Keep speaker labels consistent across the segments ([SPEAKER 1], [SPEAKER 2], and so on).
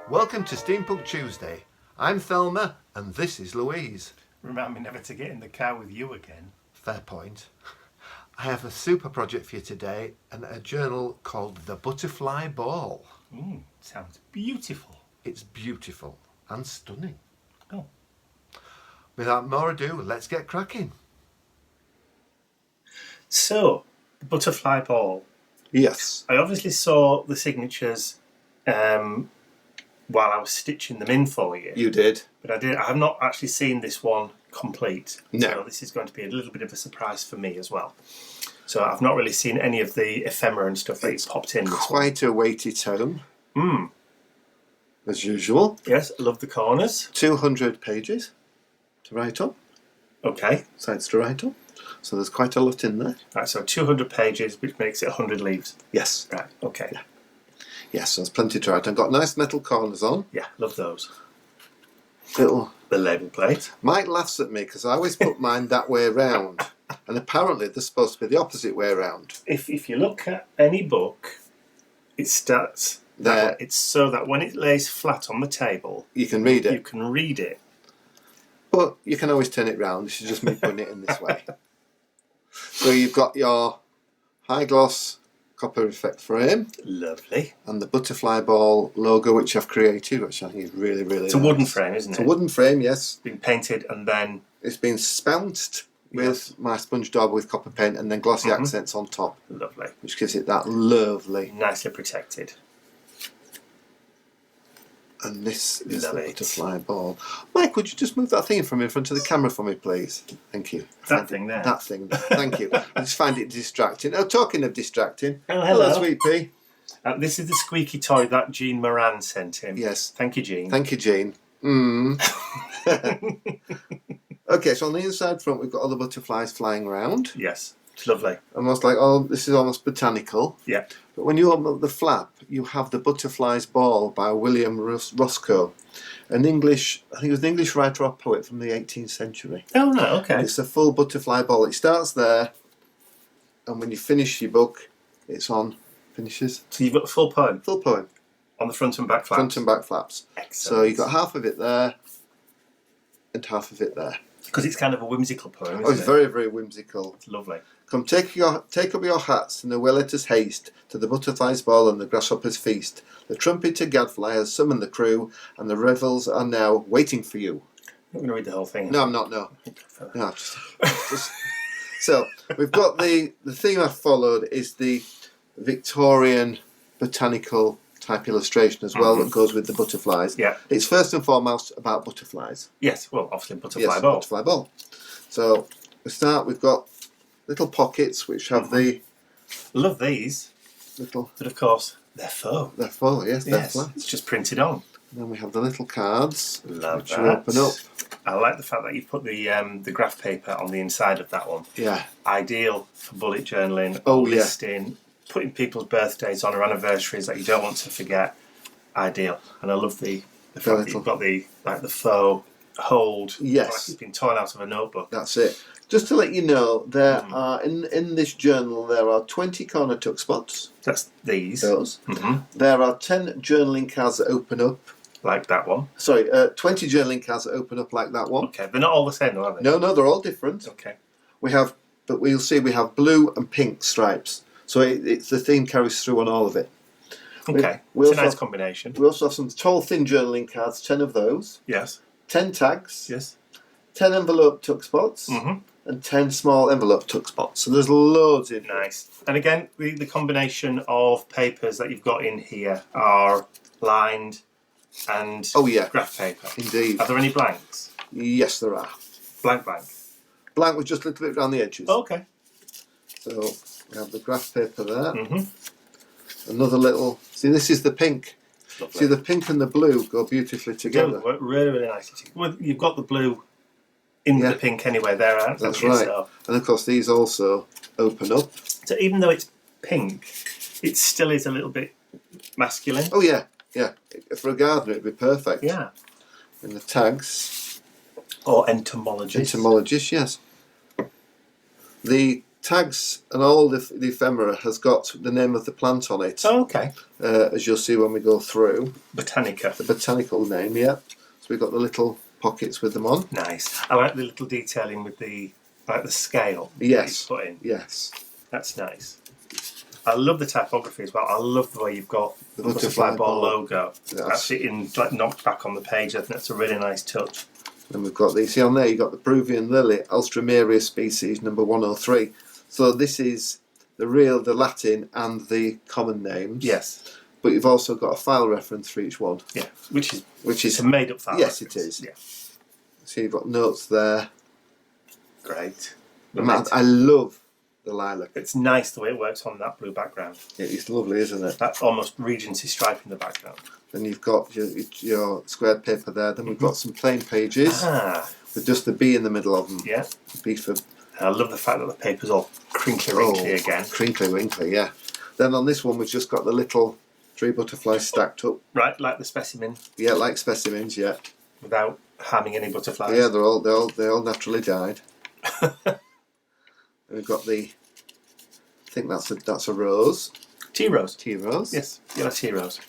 [SPEAKER 1] Welcome to Steampunk Tuesday. I'm Thelma and this is Louise.
[SPEAKER 2] Remind me never to get in the car with you again.
[SPEAKER 1] Fair point. I have a super project for you today and a journal called The Butterfly Ball.
[SPEAKER 2] Sounds beautiful.
[SPEAKER 1] It's beautiful and stunning.
[SPEAKER 2] Oh.
[SPEAKER 1] Without more ado, let's get cracking.
[SPEAKER 2] So, the butterfly ball.
[SPEAKER 1] Yes.
[SPEAKER 2] I obviously saw the signatures while I was stitching them in for you.
[SPEAKER 1] You did.
[SPEAKER 2] But I have not actually seen this one complete.
[SPEAKER 1] No.
[SPEAKER 2] So this is going to be a little bit of a surprise for me as well. So I've not really seen any of the ephemera and stuff that it's popped in.
[SPEAKER 1] Quite a weighty tome. As usual.
[SPEAKER 2] Yes, I love the corners.
[SPEAKER 1] 200 pages to write on.
[SPEAKER 2] Okay.
[SPEAKER 1] Sides to write on. So there's quite a lot in there.
[SPEAKER 2] Right, so 200 pages, which makes it 100 leaves.
[SPEAKER 1] Yes.
[SPEAKER 2] Right, okay.
[SPEAKER 1] Yeah. Yes, there's plenty to write on. Got nice metal corners on.
[SPEAKER 2] Yeah, love those.
[SPEAKER 1] Little.
[SPEAKER 2] The label plate.
[SPEAKER 1] Mike laughs at me because I always put mine that way round. And apparently they're supposed to be the opposite way around.
[SPEAKER 2] If you look at any book, it starts there. It's so that when it lays flat on the table,
[SPEAKER 1] you can read it.
[SPEAKER 2] You can read it.
[SPEAKER 1] But you can always turn it round. This is just me putting it in this way. So you've got your high gloss copper effect frame.
[SPEAKER 2] Lovely.
[SPEAKER 1] And the butterfly ball logo which I've created, which I think is really, really
[SPEAKER 2] It's a wooden frame, isn't it?
[SPEAKER 1] It's a wooden frame, yes.
[SPEAKER 2] It's been painted and then...
[SPEAKER 1] It's been spounced with my sponge daub with copper paint and then glossy accents on top.
[SPEAKER 2] Lovely.
[SPEAKER 1] Which gives it that lovely...
[SPEAKER 2] Nicely protected.
[SPEAKER 1] And this is the butterfly ball. Mike, would you just move that thing from in front of the camera for me, please? Thank you.
[SPEAKER 2] That thing there.
[SPEAKER 1] That thing there. Thank you. I just find it distracting. Oh, talking of distracting.
[SPEAKER 2] Oh, hello.
[SPEAKER 1] Sweet pea.
[SPEAKER 2] This is the squeaky toy that Jean Moran sent him.
[SPEAKER 1] Yes.
[SPEAKER 2] Thank you, Jean.
[SPEAKER 1] Thank you, Jean. Okay, so on the inside front, we've got all the butterflies flying around.
[SPEAKER 2] Yes. It's lovely.
[SPEAKER 1] Almost like, oh, this is almost botanical.
[SPEAKER 2] Yeah.
[SPEAKER 1] But when you open up the flap, you have The Butterfly's Ball by William Roscoe, an English, I think it was an English writer or poet from the 18th century.
[SPEAKER 2] Oh, no, okay.
[SPEAKER 1] It's a full butterfly ball. It starts there, and when you finish your book, it's on finishes.
[SPEAKER 2] So you've got the full poem?
[SPEAKER 1] Full poem.
[SPEAKER 2] On the front and back flaps?
[SPEAKER 1] Front and back flaps.
[SPEAKER 2] Excellent.
[SPEAKER 1] So you've got half of it there, and half of it there.
[SPEAKER 2] Because it's kind of a whimsical poem, isn't
[SPEAKER 1] Oh, it's
[SPEAKER 2] it?
[SPEAKER 1] very, very whimsical.
[SPEAKER 2] It's lovely.
[SPEAKER 1] Come take up your hats, and away let us haste to the butterfly's ball and the grasshopper's feast. The trumpeter gadfly has summoned the crew, and the revels are now waiting for you.
[SPEAKER 2] I'm not going to read the whole thing.
[SPEAKER 1] No, I'm not, no. No, just so, we've got the theme I've followed is the Victorian botanical type illustration as well that goes with the butterflies.
[SPEAKER 2] Yeah.
[SPEAKER 1] It's first and foremost about butterflies.
[SPEAKER 2] Yes, well, obviously butterfly ball.
[SPEAKER 1] Butterfly ball. So, we start, we've got little pockets which have the...
[SPEAKER 2] Love these.
[SPEAKER 1] Little...
[SPEAKER 2] But of course, they're faux.
[SPEAKER 1] They're faux, yes, they're flat.
[SPEAKER 2] It's just printed on.
[SPEAKER 1] And then we have the little cards.
[SPEAKER 2] Love
[SPEAKER 1] which
[SPEAKER 2] that.
[SPEAKER 1] you open up.
[SPEAKER 2] I like the fact that you've put the graph paper on the inside of that one.
[SPEAKER 1] Yeah.
[SPEAKER 2] Ideal for bullet journaling,
[SPEAKER 1] Oh, yeah.
[SPEAKER 2] listing, putting people's birthdays on or anniversaries that you don't want to forget. Ideal. And I love the fact that you've got the faux hold.
[SPEAKER 1] Yes.
[SPEAKER 2] Like it's been torn out of a notebook.
[SPEAKER 1] That's it. Just to let you know, there are in this journal there are 20 corner tuck spots.
[SPEAKER 2] That's these.
[SPEAKER 1] Those. There are 10 journaling cards that open up.
[SPEAKER 2] Like that one.
[SPEAKER 1] Sorry, 20 journaling cards that open up like that one.
[SPEAKER 2] Okay, they're not all the same, though, are they?
[SPEAKER 1] No, they're all different.
[SPEAKER 2] Okay.
[SPEAKER 1] But we'll see we have blue and pink stripes. So it's the theme carries through on all of it.
[SPEAKER 2] Okay,
[SPEAKER 1] it's
[SPEAKER 2] a nice combination.
[SPEAKER 1] We also have some tall, thin journaling cards, 10 of those.
[SPEAKER 2] Yes.
[SPEAKER 1] 10 tags.
[SPEAKER 2] Yes.
[SPEAKER 1] 10 envelope tuck spots. And 10 small envelope tuck spots. So there's loads in.
[SPEAKER 2] Nice. And again, the combination of papers that you've got in here are lined and graph paper.
[SPEAKER 1] Indeed.
[SPEAKER 2] Are there any blanks?
[SPEAKER 1] Yes, there are.
[SPEAKER 2] Blank.
[SPEAKER 1] Blank with just a little bit around the edges.
[SPEAKER 2] Okay.
[SPEAKER 1] So we have the graph paper there. Another little... See, this is the pink.
[SPEAKER 2] Lovely.
[SPEAKER 1] See, the pink and the blue go beautifully together.
[SPEAKER 2] They work really, really nicely together. Well, you've got the blue in the pink anyway there, aren't
[SPEAKER 1] That's
[SPEAKER 2] you?
[SPEAKER 1] right.
[SPEAKER 2] So.
[SPEAKER 1] And of course these also open up.
[SPEAKER 2] So even though it's pink, it still is a little bit masculine.
[SPEAKER 1] Oh yeah, yeah. For a gardener it'd be perfect.
[SPEAKER 2] Yeah.
[SPEAKER 1] And the tags.
[SPEAKER 2] Or entomologist.
[SPEAKER 1] Entomologist, yes. The tags and all the ephemera has got the name of the plant on it.
[SPEAKER 2] Oh, okay.
[SPEAKER 1] As you'll see when we go through.
[SPEAKER 2] Botanica.
[SPEAKER 1] The botanical name, yeah. So we've got the little pockets with them on.
[SPEAKER 2] Nice. I like the little detailing with the scale.
[SPEAKER 1] Yes.
[SPEAKER 2] That you put in.
[SPEAKER 1] Yes.
[SPEAKER 2] That's nice. I love the typography as well. I love the way you've got the butterfly ball logo.
[SPEAKER 1] Yes.
[SPEAKER 2] Actually, knocked back on the page. I think that's a really nice touch.
[SPEAKER 1] And we've got these. See on there, you've got the Peruvian lily, Alstroemeria species number 103. So this is the Latin and the common names.
[SPEAKER 2] Yes.
[SPEAKER 1] But you've also got a file reference for each one.
[SPEAKER 2] Yeah, which is a
[SPEAKER 1] a
[SPEAKER 2] made-up file.
[SPEAKER 1] Yes,
[SPEAKER 2] reference.
[SPEAKER 1] it is.
[SPEAKER 2] Yeah.
[SPEAKER 1] So you've got notes there.
[SPEAKER 2] Great.
[SPEAKER 1] I love the lilac.
[SPEAKER 2] It's nice the way it works on that blue background.
[SPEAKER 1] It's lovely, isn't it?
[SPEAKER 2] That almost Regency stripe in the background.
[SPEAKER 1] Then you've got your squared paper there. Then we've got some plain pages with just the B in the middle of them.
[SPEAKER 2] Yeah.
[SPEAKER 1] B for.
[SPEAKER 2] I love the fact that the paper's all crinkly wrinkly again.
[SPEAKER 1] Crinkly winkly, yeah. Then on this one we've just got the little 3 butterflies stacked up.
[SPEAKER 2] Right, like the specimen.
[SPEAKER 1] Yeah, like specimens, yeah.
[SPEAKER 2] Without harming any butterflies.
[SPEAKER 1] Yeah, they all naturally died. And we've got the. I think that's a rose.
[SPEAKER 2] Tea rose.
[SPEAKER 1] Tea rose.
[SPEAKER 2] Yes, yellow tea rose.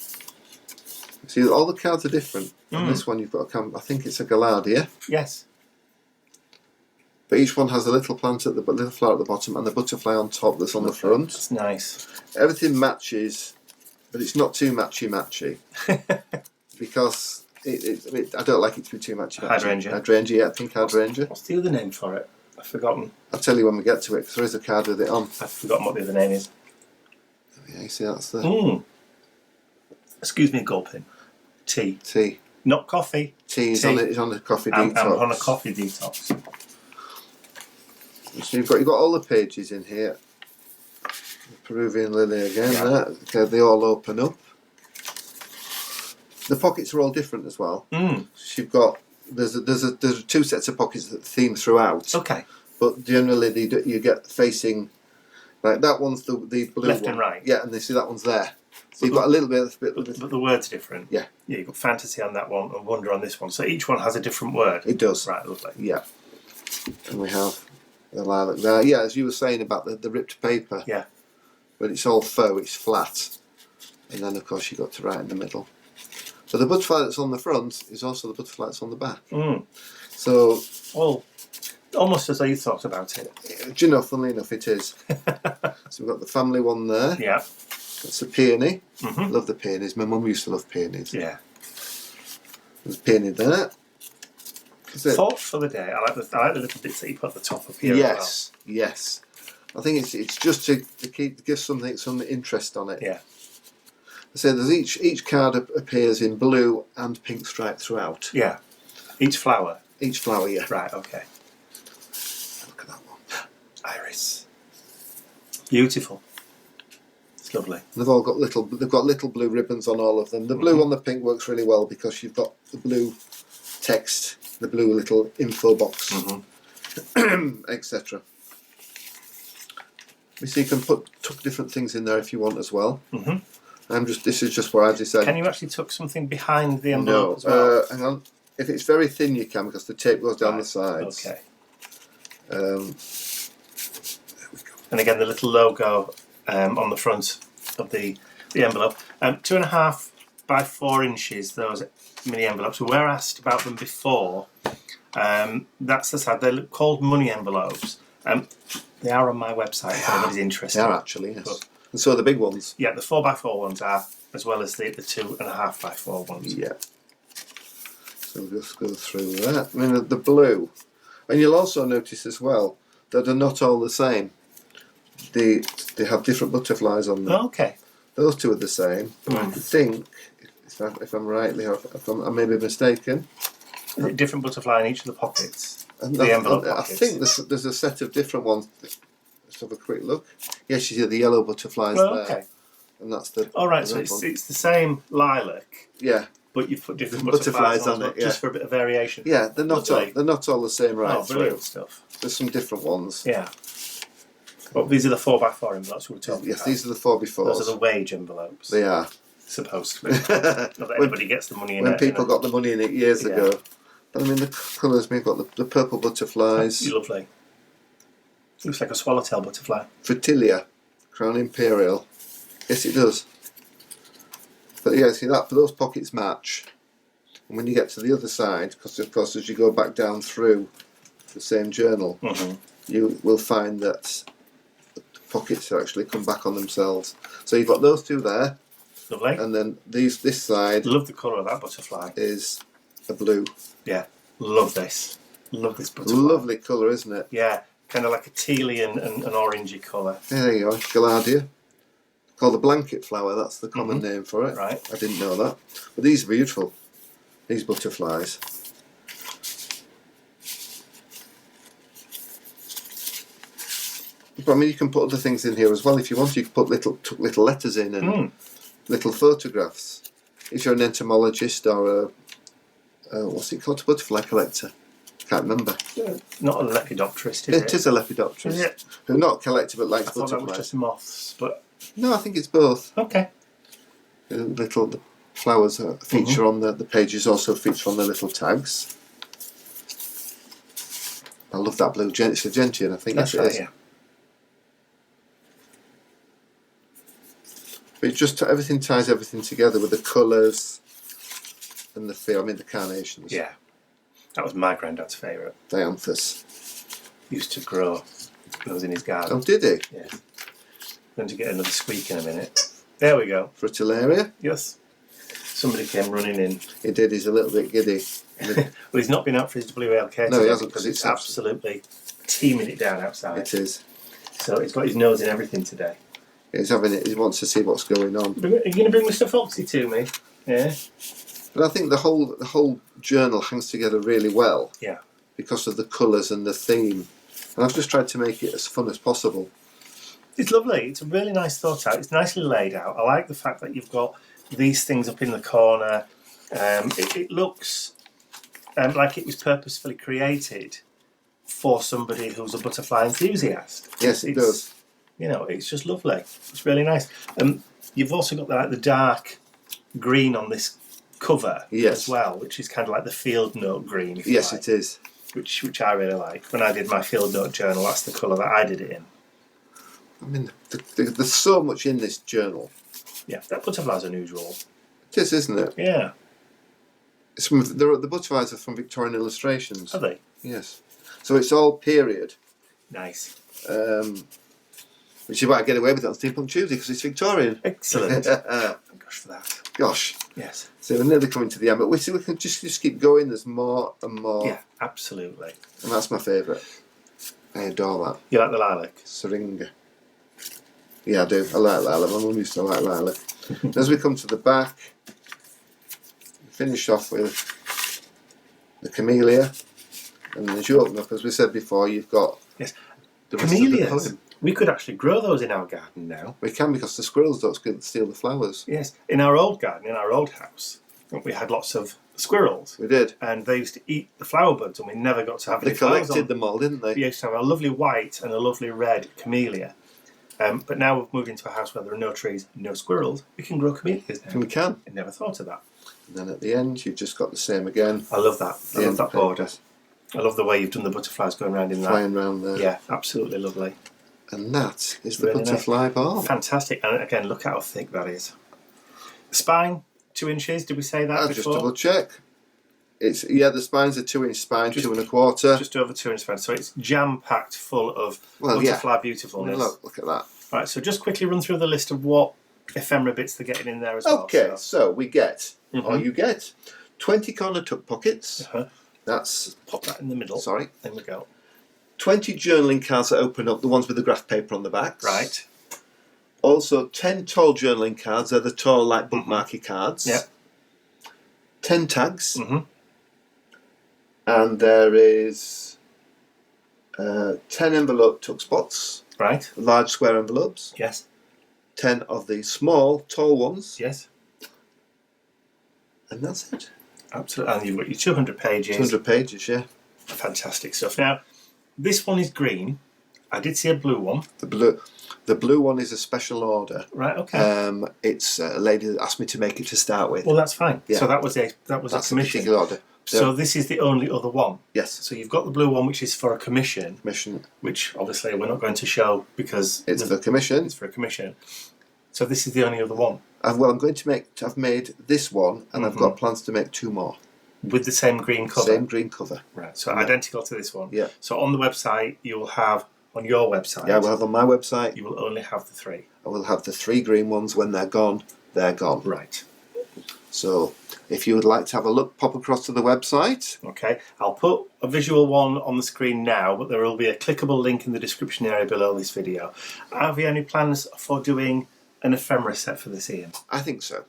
[SPEAKER 1] See, all the cards are different. On this one, you've got I think it's a Gaillardia.
[SPEAKER 2] Yes.
[SPEAKER 1] But each one has a little plant at the little flower at the bottom and the butterfly on top that's on the front.
[SPEAKER 2] That's nice.
[SPEAKER 1] Everything matches, but it's not too matchy because I don't like it to be too matchy. Hydrangea, yeah, pink hydrangea.
[SPEAKER 2] What's the other name for it? I've forgotten.
[SPEAKER 1] I'll tell you when we get to it because there is a card with it on.
[SPEAKER 2] I've forgotten what the other name is.
[SPEAKER 1] Yeah, you see that's the.
[SPEAKER 2] Excuse me, gulping. Tea.
[SPEAKER 1] Tea.
[SPEAKER 2] Not coffee.
[SPEAKER 1] Tea is on it. It's on a coffee detox.
[SPEAKER 2] I'm on a coffee detox.
[SPEAKER 1] So you've got all the pages in here. The Peruvian lily again.
[SPEAKER 2] Yeah.
[SPEAKER 1] There. They all open up. The pockets are all different as well. So you've got there's 2 sets of pockets that theme throughout.
[SPEAKER 2] Okay.
[SPEAKER 1] But generally you get facing like that one's the blue
[SPEAKER 2] left
[SPEAKER 1] one.
[SPEAKER 2] and right.
[SPEAKER 1] Yeah, and they see that one's there. So you've got a little bit.
[SPEAKER 2] But the word's different.
[SPEAKER 1] Yeah.
[SPEAKER 2] Yeah, you've got fantasy on that one and wonder on this one. So each one has a different word.
[SPEAKER 1] It does.
[SPEAKER 2] Right, lovely.
[SPEAKER 1] Yeah. And we have the lilac there. Yeah, as you were saying about the ripped paper.
[SPEAKER 2] Yeah.
[SPEAKER 1] But it's all faux, it's flat. And then of course you've got to write in the middle. But the butterfly that's on the front is also the butterfly that's on the back. So.
[SPEAKER 2] Well, almost as though you thought about it.
[SPEAKER 1] Do you know, funnily enough, it is. So we've got the family one there.
[SPEAKER 2] Yeah.
[SPEAKER 1] That's a peony. Love the peonies. My mum used to love peonies.
[SPEAKER 2] Yeah.
[SPEAKER 1] There's a peony there.
[SPEAKER 2] Thoughts for the day. I like the little bits that you put at the top of here.
[SPEAKER 1] Yes, as well. Yes. I think it's just to give something some interest on it.
[SPEAKER 2] Yeah.
[SPEAKER 1] So there's each card appears in blue and pink stripe throughout.
[SPEAKER 2] Yeah. Each flower.
[SPEAKER 1] Each flower, yeah.
[SPEAKER 2] Right. Okay.
[SPEAKER 1] Look at that one.
[SPEAKER 2] Iris. Beautiful. It's lovely.
[SPEAKER 1] They've all got little blue ribbons on all of them. The blue on the pink works really well because you've got the blue text, the blue little info box, etc. So you can tuck different things in there if you want as well. This is just where I decided.
[SPEAKER 2] Can you actually tuck something behind the envelope as well?
[SPEAKER 1] Hang on. If it's very thin, you can because the tape goes down the sides.
[SPEAKER 2] Okay.
[SPEAKER 1] There we go.
[SPEAKER 2] And again, the little logo on the front of the envelope. 2.5 by 4 inches. Those mini envelopes. We were asked about them before. That's the side. They're called money envelopes. They are on my website if anybody's interested.
[SPEAKER 1] They are actually, yes. And so are the big ones.
[SPEAKER 2] Yeah, the 4x4 ones are, as well as the 2.5 by 4 ones.
[SPEAKER 1] Yeah. So we'll just go through that. I mean, the blue. And you'll also notice as well that they're not all the same. They have different butterflies on them.
[SPEAKER 2] Oh, okay.
[SPEAKER 1] Those 2 are the same. I think, if I'm right, if I may be mistaken.
[SPEAKER 2] Is it different butterfly in each of the pockets?
[SPEAKER 1] The
[SPEAKER 2] envelope
[SPEAKER 1] I
[SPEAKER 2] pockets?
[SPEAKER 1] think there's a set of different ones. Let's have a quick look. Yes, you see the yellow butterflies there.
[SPEAKER 2] Okay.
[SPEAKER 1] And that's the.
[SPEAKER 2] All right, so it's the same lilac.
[SPEAKER 1] Yeah.
[SPEAKER 2] But you've put different butterflies on it, just for a bit of variation.
[SPEAKER 1] Yeah, they're not all the same right
[SPEAKER 2] brilliant
[SPEAKER 1] through.
[SPEAKER 2] stuff.
[SPEAKER 1] There's some different ones.
[SPEAKER 2] Yeah. Well, these are the 4x4 envelopes we were talking about.
[SPEAKER 1] Yes, these are the 4x4s.
[SPEAKER 2] Those are the wage envelopes.
[SPEAKER 1] They are.
[SPEAKER 2] Supposed to be. Not that anybody gets the money in it.
[SPEAKER 1] When people got the money in it years ago. But I mean, the colours, we've got the purple butterflies.
[SPEAKER 2] Lovely. Looks like a swallowtail butterfly.
[SPEAKER 1] Fritilia, Crown Imperial. Yes, it does. But yeah, see that, those pockets match. And when you get to the other side, because of course as you go back down through the same journal, you will find that the pockets actually come back on themselves. So you've got those two there.
[SPEAKER 2] Lovely.
[SPEAKER 1] And then this side.
[SPEAKER 2] Love the colour of that butterfly.
[SPEAKER 1] Is a blue.
[SPEAKER 2] Yeah, love this. Love this butterfly.
[SPEAKER 1] Lovely colour, isn't it?
[SPEAKER 2] Yeah, kind of like a tealy and orangey colour.
[SPEAKER 1] Yeah, there you go, Gaillardia. Called the blanket flower, that's the common name for it.
[SPEAKER 2] Right.
[SPEAKER 1] I didn't know that. But these are beautiful, these butterflies. But I mean, you can put other things in here as well if you want. You can put little letters in and little photographs. If you're an entomologist or a what's it called, a butterfly collector? Can't remember.
[SPEAKER 2] Not a lepidopterist, is it?
[SPEAKER 1] It is a lepidopterist.
[SPEAKER 2] Is it?
[SPEAKER 1] Who not a collector but likes
[SPEAKER 2] I thought
[SPEAKER 1] butterflies.
[SPEAKER 2] that was just moths, but
[SPEAKER 1] No, I think it's both.
[SPEAKER 2] okay.
[SPEAKER 1] The flowers feature on the pages, also feature on the little tags. I love that blue. It's a gentian, I think.
[SPEAKER 2] That's
[SPEAKER 1] it
[SPEAKER 2] right.
[SPEAKER 1] is.
[SPEAKER 2] Yeah.
[SPEAKER 1] But it's just everything ties everything together with the colours and the feel. I mean, the carnations.
[SPEAKER 2] Yeah. That was my granddad's favourite.
[SPEAKER 1] Dianthus.
[SPEAKER 2] Used to grow those in his garden.
[SPEAKER 1] Oh, did he?
[SPEAKER 2] Yeah. Going to get another squeak in a minute. There we go.
[SPEAKER 1] Fritillaria.
[SPEAKER 2] Yes. Somebody came running in.
[SPEAKER 1] He did. He's a little bit giddy.
[SPEAKER 2] Well, he's not been out for his WLK
[SPEAKER 1] No, he
[SPEAKER 2] today
[SPEAKER 1] hasn't,
[SPEAKER 2] because
[SPEAKER 1] because
[SPEAKER 2] it's absolutely teeming it down outside.
[SPEAKER 1] It is.
[SPEAKER 2] So he's got his nose in everything today.
[SPEAKER 1] He's having it. He wants to see what's going on.
[SPEAKER 2] Are you going to bring Mr. Foxy to me? Yeah.
[SPEAKER 1] But I think the whole journal hangs together really well.
[SPEAKER 2] Yeah.
[SPEAKER 1] Because of the colours and the theme. And I've just tried to make it as fun as possible.
[SPEAKER 2] It's lovely. It's a really nice thought out. It's nicely laid out. I like the fact that you've got these things up in the corner. It looks like it was purposefully created for somebody who's a butterfly enthusiast.
[SPEAKER 1] Yes, it does.
[SPEAKER 2] You know, it's just lovely. It's really nice. You've also got the dark green on this cover as well, which is kind of like the field note green.
[SPEAKER 1] Yes, it is.
[SPEAKER 2] Which I really like. When I did my field note journal, that's the colour that I did it in.
[SPEAKER 1] I mean, there's so much in this journal.
[SPEAKER 2] Yeah, that butterfly's unusual.
[SPEAKER 1] It is, isn't it?
[SPEAKER 2] Yeah.
[SPEAKER 1] It's from, the butterflies are from Victorian illustrations.
[SPEAKER 2] Are they?
[SPEAKER 1] Yes. So it's all period.
[SPEAKER 2] Nice.
[SPEAKER 1] Which is why I get away with it on Steampunk Tuesday, because it's Victorian.
[SPEAKER 2] Excellent. Thank gosh for that.
[SPEAKER 1] Gosh.
[SPEAKER 2] Yes.
[SPEAKER 1] So we're nearly coming to the end, but we can just keep going. There's more and more.
[SPEAKER 2] Yeah, absolutely.
[SPEAKER 1] And that's my favourite. I adore that.
[SPEAKER 2] You like the lilac?
[SPEAKER 1] Syringa. Yeah, I do. I like lilac. My mum used to like lilac. As we come to the back, finish off with the camellia. And as you open up, as we said before, you've got
[SPEAKER 2] yes.
[SPEAKER 1] the rest of the
[SPEAKER 2] Camellias.
[SPEAKER 1] poem.
[SPEAKER 2] We could actually grow those in our garden now.
[SPEAKER 1] We can, because the squirrels don't steal the flowers.
[SPEAKER 2] Yes. In our old garden, in our old house, we had lots of squirrels.
[SPEAKER 1] We did.
[SPEAKER 2] And they used to eat the flower buds, and we never got to have any
[SPEAKER 1] They
[SPEAKER 2] flowers
[SPEAKER 1] collected
[SPEAKER 2] on.
[SPEAKER 1] them all, didn't they?
[SPEAKER 2] We used to have a lovely white and a lovely red camellia. But now we've moved into a house where there are no trees, no squirrels. We can grow camellias now.
[SPEAKER 1] We can.
[SPEAKER 2] I never thought of that.
[SPEAKER 1] And then at the end, you've just got the same again.
[SPEAKER 2] I love that. I love that border.
[SPEAKER 1] papers
[SPEAKER 2] I love the way you've done the butterflies going around in that.
[SPEAKER 1] flying round there.
[SPEAKER 2] Yeah, absolutely lovely.
[SPEAKER 1] And that is the
[SPEAKER 2] Really
[SPEAKER 1] butterfly bar.
[SPEAKER 2] Fantastic. And again, look how thick that is. Spine, 2 inches. Did we say that
[SPEAKER 1] I'll
[SPEAKER 2] before?
[SPEAKER 1] just double check. The spine's a 2-inch spine, 2 1/4.
[SPEAKER 2] Just over 2 inches span. So it's jam-packed full of butterfly beautifulnness.
[SPEAKER 1] Look at that.
[SPEAKER 2] Right, so just quickly run through the list of what ephemera bits they're getting in there as well.
[SPEAKER 1] Okay, so we get, or you get, 20 corner tuck pockets. That's,
[SPEAKER 2] Pop that in the middle.
[SPEAKER 1] sorry,
[SPEAKER 2] There we go.
[SPEAKER 1] 20 journaling cards that open up, the ones with the graph paper on the backs.
[SPEAKER 2] Right.
[SPEAKER 1] Also, 10 tall journaling cards, they're the tall, like bookmarky cards.
[SPEAKER 2] Yeah.
[SPEAKER 1] 10 tags.
[SPEAKER 2] Mm-hmm.
[SPEAKER 1] And there is 10 envelope tuck spots,
[SPEAKER 2] Right.
[SPEAKER 1] large square envelopes.
[SPEAKER 2] Yes.
[SPEAKER 1] 10 of the small, tall ones.
[SPEAKER 2] Yes.
[SPEAKER 1] And that's it.
[SPEAKER 2] Absolutely. And you've got your 200 pages.
[SPEAKER 1] 200 pages, yeah.
[SPEAKER 2] Fantastic stuff. Now, this one is green. I did see a blue one.
[SPEAKER 1] The blue one is a special order.
[SPEAKER 2] Right. Okay.
[SPEAKER 1] It's a lady that asked me to make it to start with.
[SPEAKER 2] Well, that's fine.
[SPEAKER 1] Yeah.
[SPEAKER 2] So that was a
[SPEAKER 1] That's a
[SPEAKER 2] commission.
[SPEAKER 1] particular order.
[SPEAKER 2] So this is the only other one.
[SPEAKER 1] Yes.
[SPEAKER 2] So you've got the blue one, which is for a commission. Which obviously we're not going to show because
[SPEAKER 1] it's for commission.
[SPEAKER 2] It's for a commission. So this is the only other one.
[SPEAKER 1] Well, I'm going to make. I've made this one, and I've got plans to make 2 more
[SPEAKER 2] with the same green cover.
[SPEAKER 1] Same green cover.
[SPEAKER 2] Right. So identical to this one.
[SPEAKER 1] Yeah.
[SPEAKER 2] So on the website, you will have on your website.
[SPEAKER 1] Yeah, I will have on my website.
[SPEAKER 2] You will only have the 3.
[SPEAKER 1] I will have the 3 green ones. When they're gone, they're gone.
[SPEAKER 2] Right.
[SPEAKER 1] So if you would like to have a look, pop across to the website.
[SPEAKER 2] Okay, I'll put a visual one on the screen now, but there will be a clickable link in the description area below this video. Have you any plans for doing an ephemera set for this, Ian?
[SPEAKER 1] I think so.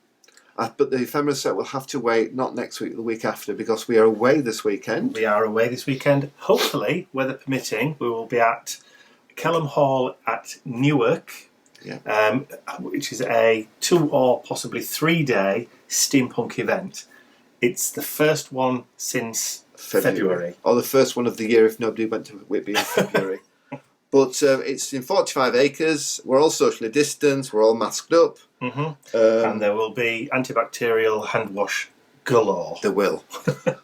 [SPEAKER 1] But the ephemera set will have to wait, not next week, the week after, because we are away this weekend.
[SPEAKER 2] We are away this weekend. Hopefully, weather permitting, we will be at Kelham Hall at Newark, which is a 2 or possibly 3-day steampunk event. It's the first one since February.
[SPEAKER 1] Or the first one of the year if nobody went to Whitby in February. But it's in 45 acres. We're all socially distanced. We're all masked up.
[SPEAKER 2] And there will be antibacterial hand wash galore.
[SPEAKER 1] There will.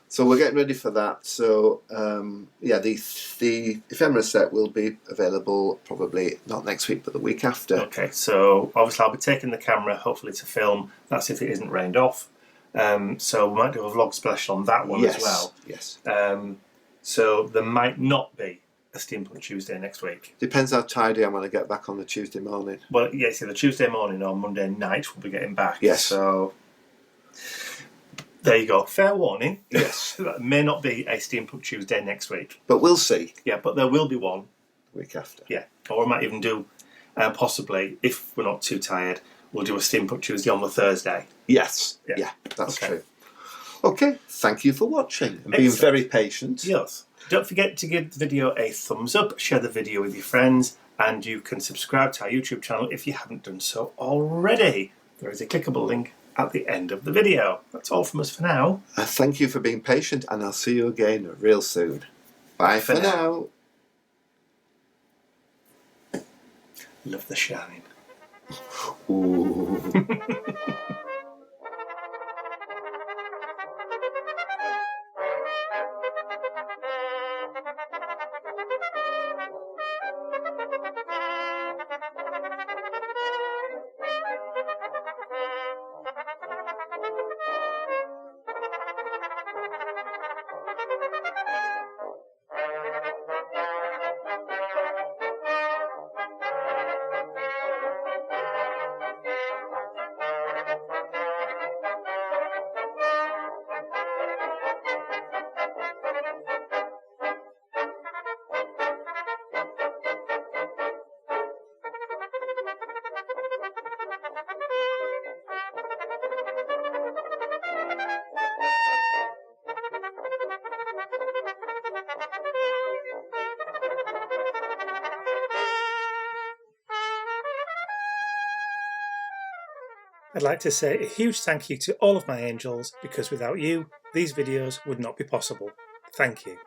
[SPEAKER 1] So we're getting ready for that. So the ephemera set will be available probably not next week but the week after.
[SPEAKER 2] Okay, so obviously I'll be taking the camera hopefully to film. That's if it isn't rained off. So we might do a vlog special on that one as well.
[SPEAKER 1] Yes.
[SPEAKER 2] So there might not be a Steampunk Tuesday next week.
[SPEAKER 1] Depends how tidy I'm when I get back on the Tuesday morning.
[SPEAKER 2] Well, yes, either Tuesday morning or Monday night we'll be getting back.
[SPEAKER 1] Yes.
[SPEAKER 2] So there you go. Fair warning.
[SPEAKER 1] Yes.
[SPEAKER 2] That may not be a Steampunk Tuesday next week.
[SPEAKER 1] But we'll see.
[SPEAKER 2] Yeah, but there will be one.
[SPEAKER 1] The week after.
[SPEAKER 2] Yeah. Or we might even do, possibly, if we're not too tired, we'll do a Steampunk Tuesday on the Thursday.
[SPEAKER 1] Yes. Yeah, that's true. Okay, thank you for watching and being very patient.
[SPEAKER 2] Yes. Don't forget to give the video a thumbs up, share the video with your friends, and you can subscribe to our YouTube channel if you haven't done so already. There is a clickable link at the end of the video. That's all from us for now.
[SPEAKER 1] Thank you for being patient, and I'll see you again real soon. Bye for now.
[SPEAKER 2] Love the shine.
[SPEAKER 1] Ooh.
[SPEAKER 2] I'd like to say a huge thank you to all of my angels because without you, these videos would not be possible. Thank you.